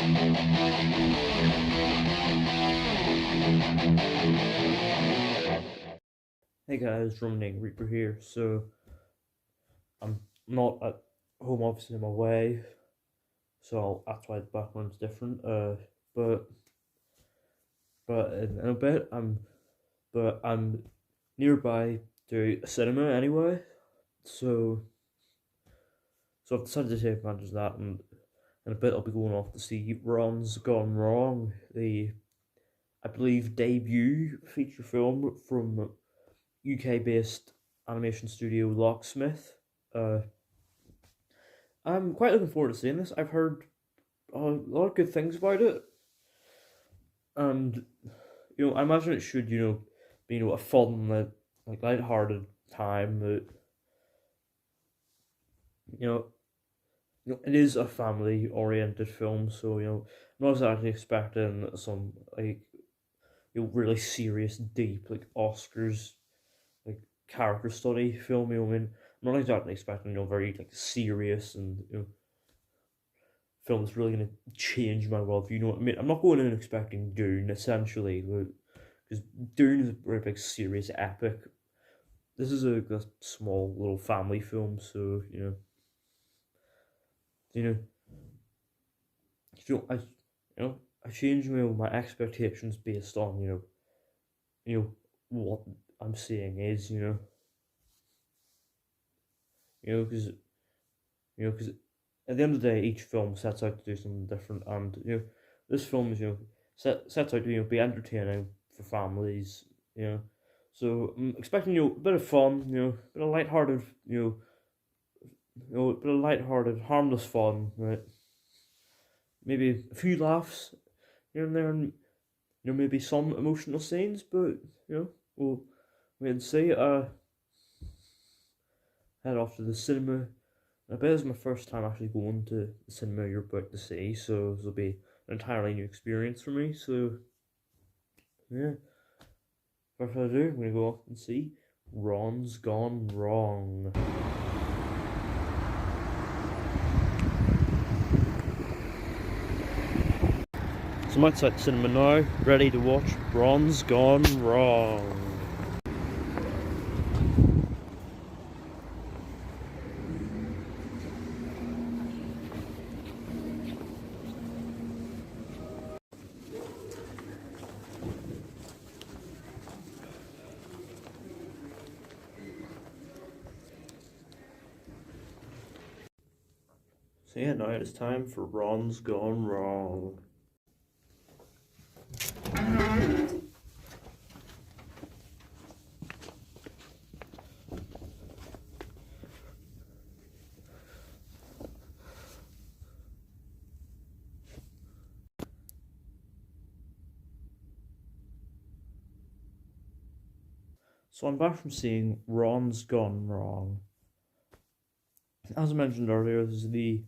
Hey guys, Romaning Reaper here. So I'm not at home, obviously I'm away, so that's why the background's different. But in a bit I'm nearby to a cinema anyway. So I've decided to take advantage of that, and in a bit I'll be going off to see Ron's Gone Wrong, the I believe debut feature film from UK based animation studio Locksmith. Uh, I'm quite looking forward to seeing this. I've heard a lot of good things about it, and I imagine it should be a fun, light-hearted time. That you know, it is a family-oriented film, so I'm not exactly expecting some really serious, deep Oscars character study film. I mean, I'm not exactly expecting very serious and film that's really going to change my worldview. You know what I mean? I'm not going in expecting Dune, essentially, because Dune is a very big, serious epic. This is a small little family film, so you know, I I change my expectations based on what I'm seeing is because because at the end of the day, each film sets out to do something different, and this film is sets out to be entertaining for families, So I'm expecting a bit of fun, a bit of lighthearted, a bit of lighthearted, harmless fun, right? Maybe a few laughs here and there, and maybe some emotional scenes, but we'll wait and see. Head off to the cinema. I bet it's my first time actually going to the cinema you're about to see, so this will be an entirely new experience for me. So yeah, without further ado, I'm gonna go off and see Ron's Gone Wrong. So I'm outside the cinema now, ready to watch Ron's Gone Wrong. So yeah, now it's time for Ron's Gone Wrong. So I'm back from seeing Ron's Gone Wrong. As I mentioned earlier, this is the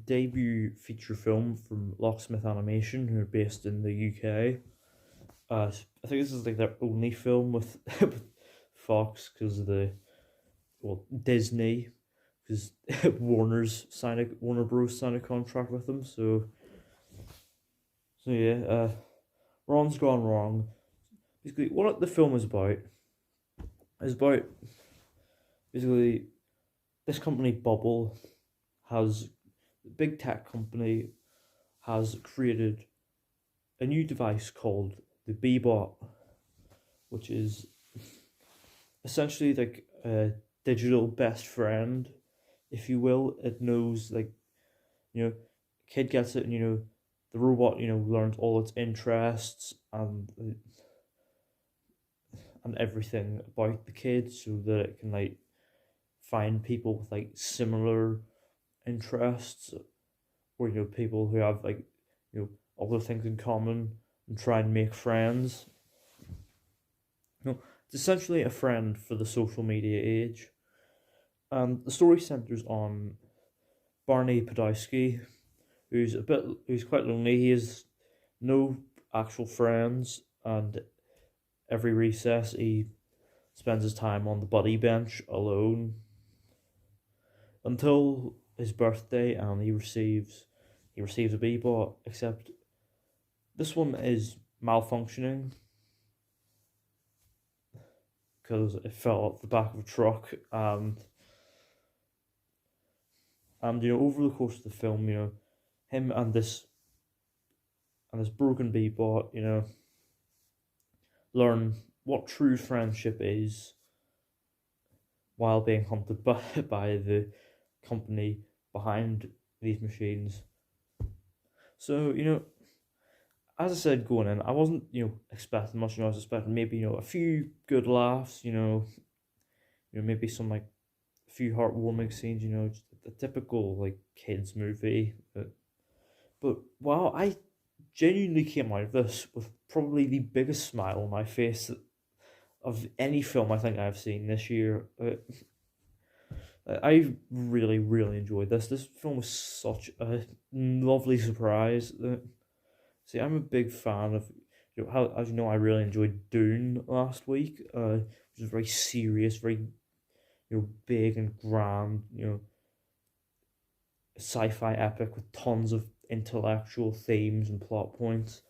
debut feature film from Locksmith Animation, who are based in the UK. I think this is their only film with, with Fox, because of Disney, because Warner Bros signed a contract with them. So yeah, Ron's Gone Wrong. Basically, what the film is about basically this company Bubble has big tech company has created a new device called the Bebot, which is essentially like a digital best friend, if you will. It knows kid gets it, and the robot learns all its interests and everything about the kid, so that it can find people with similar interests, or people who have other things in common, and try and make friends. It's essentially a friend for the social media age. And the story centers on Barney Podolsky, who's quite lonely. He has no actual friends, and every recess he spends his time on the buddy bench alone until his birthday, and he he receives a B, but except this one is malfunctioning because it fell off the back of a truck, and over the course of the film, him and this broken B-bot, learn what true friendship is while being hunted by by the company behind these machines. So, as I said going in, I wasn't, expecting much. I was expecting maybe, a few good laughs, maybe some like a few heartwarming scenes, just the typical like kids movie. But wow, I genuinely came out of this with probably the biggest smile on my face of any film I think I've seen this year. I really, really enjoyed this. This film was such a lovely surprise. See, I'm a big fan of, how, as you know, I really enjoyed Dune last week. Which was very serious, very, big and grand, sci-fi epic with tons of intellectual themes and plot points.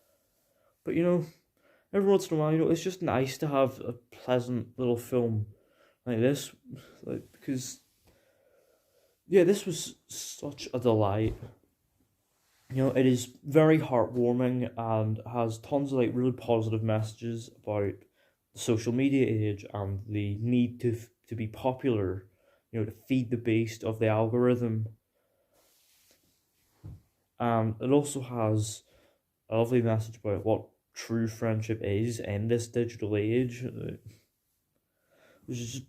But every once in a while, it's just nice to have a pleasant little film like this, because yeah, this was such a delight. It is very heartwarming and has tons of like really positive messages about the social media age and the need to be popular, to feed the beast of the algorithm. And it also has a lovely message about what true friendship is in this digital age, which is just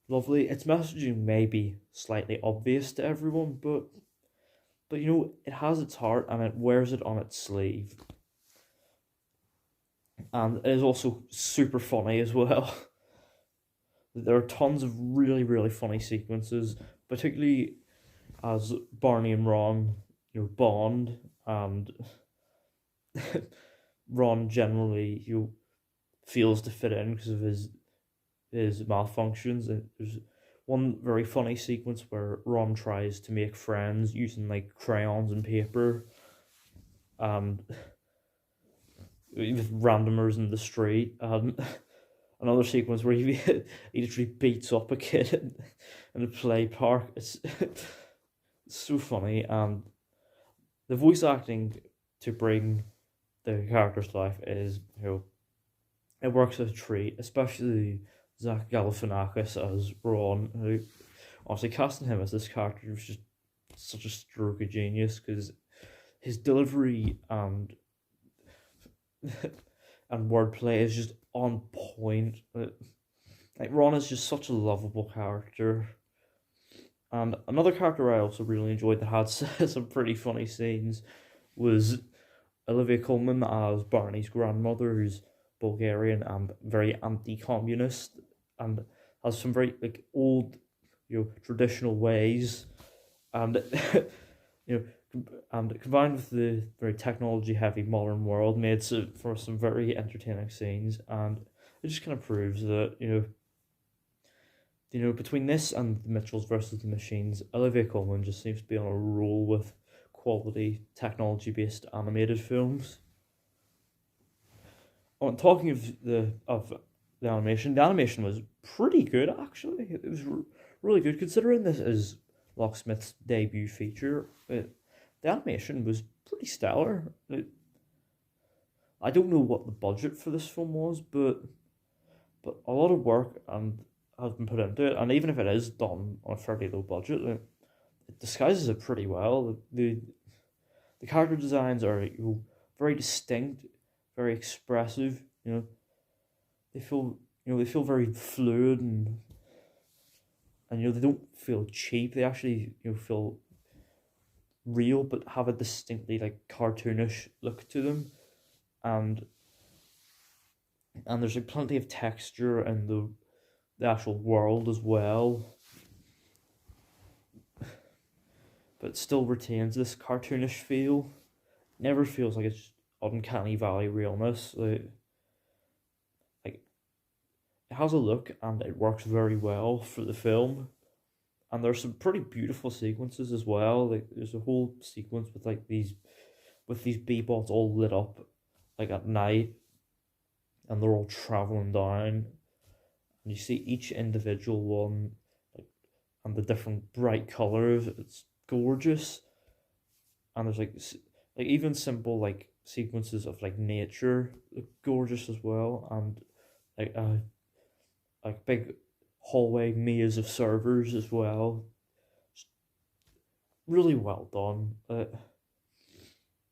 lovely. Its messaging may be slightly obvious to everyone, but it has its heart and it wears it on its sleeve. And it is also super funny as well. There are tons of really, really funny sequences, particularly as Barney and Ron, bond, and Ron generally, feels to fit in because of his malfunctions. There's one very funny sequence where Ron tries to make friends using like crayons and paper, and with randomers in the street. Another sequence where he he literally beats up a kid in a play park. It's so funny, and the voice acting to bring the characters to life is, it works as a treat, especially Zach Galifianakis as Ron, who honestly casting him as this character was just such a stroke of genius because his delivery and and wordplay is just on point. Like Ron is just such a lovable character. And another character I also really enjoyed that had some pretty funny scenes was Olivia Colman as Barney's grandmother, who's Bulgarian and very anti-communist, and has some very like old, traditional ways, and and combined with the very technology-heavy modern world, made for some very entertaining scenes, and it just kind of proves that between this and the Mitchells versus the Machines, Olivia Colman just seems to be on a roll with quality technology-based animated films. On talking of the animation was pretty good actually. It was really good considering this is Locksmith's debut feature. The animation was pretty stellar. I don't know what the budget for this film was, but a lot of work has been put into it, and even if it is done on a fairly low budget, it disguises it pretty well. The character designs are very distinct, very expressive. They feel very fluid, and they don't feel cheap. They actually feel real, but have a distinctly like cartoonish look to them, and there's like plenty of texture in the actual world as well, but it still retains this cartoonish feel. Never feels like it's uncanny valley realness. Like it has a look and it works very well for the film. and there's some pretty beautiful sequences as well. Like there's a whole sequence with like these B-bots all lit up like at night, and they're all traveling down, and you see each individual one, like, and the different bright colors. It's gorgeous, and there's like even simple like sequences of like nature look gorgeous as well, and like like big hallway maze of servers as well. Really well done.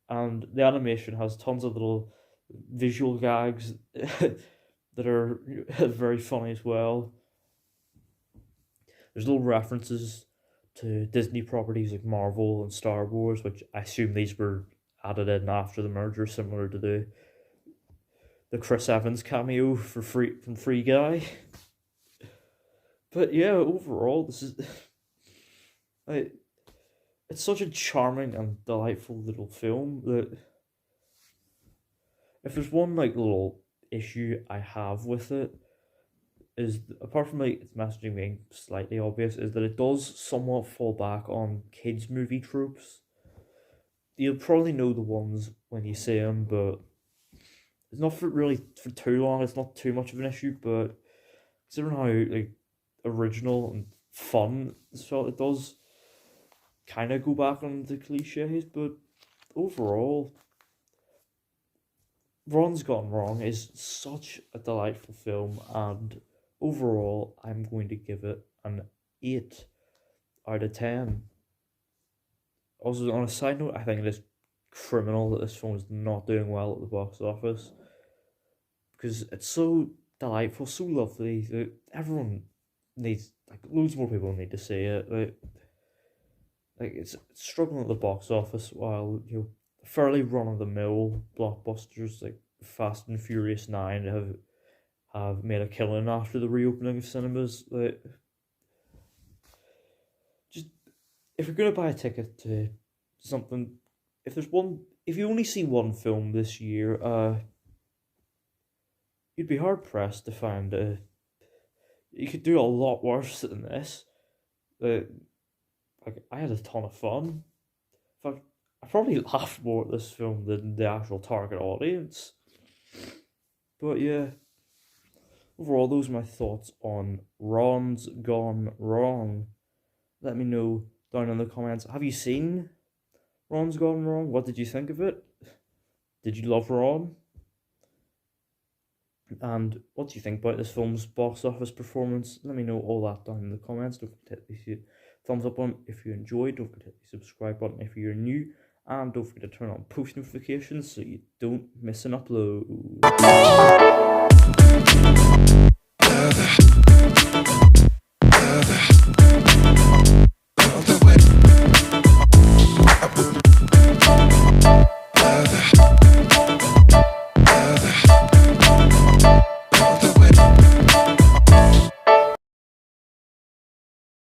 And the animation has tons of little visual gags that are very funny as well. There's little references to Disney properties like Marvel and Star Wars, which I assume these were added in after the merger, similar to the Chris Evans cameo from Free Guy. But yeah, overall, this is it's such a charming and delightful little film that if there's one like little issue I have with it, is apart from like its messaging being slightly obvious, is that it does somewhat fall back on kids movie tropes. You'll probably know the ones when you see them, but it's not for too long. It's not too much of an issue, but considering how like original and fun this felt, it does kind of go back on the cliches. But overall, Ron's Gone Wrong is such a delightful film, and overall, I'm going to give it an 8 out of 10. Also, on a side note, I think it is criminal that this film is not doing well at the box office, because it's so delightful, so lovely that everyone needs, like, loads more people need to see it. Like it's struggling at the box office, while fairly run of the mill blockbusters like Fast and Furious 9 have made a killing after the reopening of cinemas. Like, just if you're gonna buy a ticket to something, if you only see one film this year, you'd be hard pressed to find you could do a lot worse than this. Like I had a ton of fun. In fact, I probably laughed more at this film than the actual target audience. But yeah, overall, those are my thoughts on Ron's Gone Wrong. Let me know down in the comments. Have you seen Ron's Gone Wrong? What did you think of it? Did you love Ron? And what do you think about this film's box office performance? Let me know all that down in the comments. Don't forget to hit the thumbs up button if you enjoyed. Don't forget to hit the subscribe button if you're new. And don't forget to turn on post notifications so you don't miss an upload.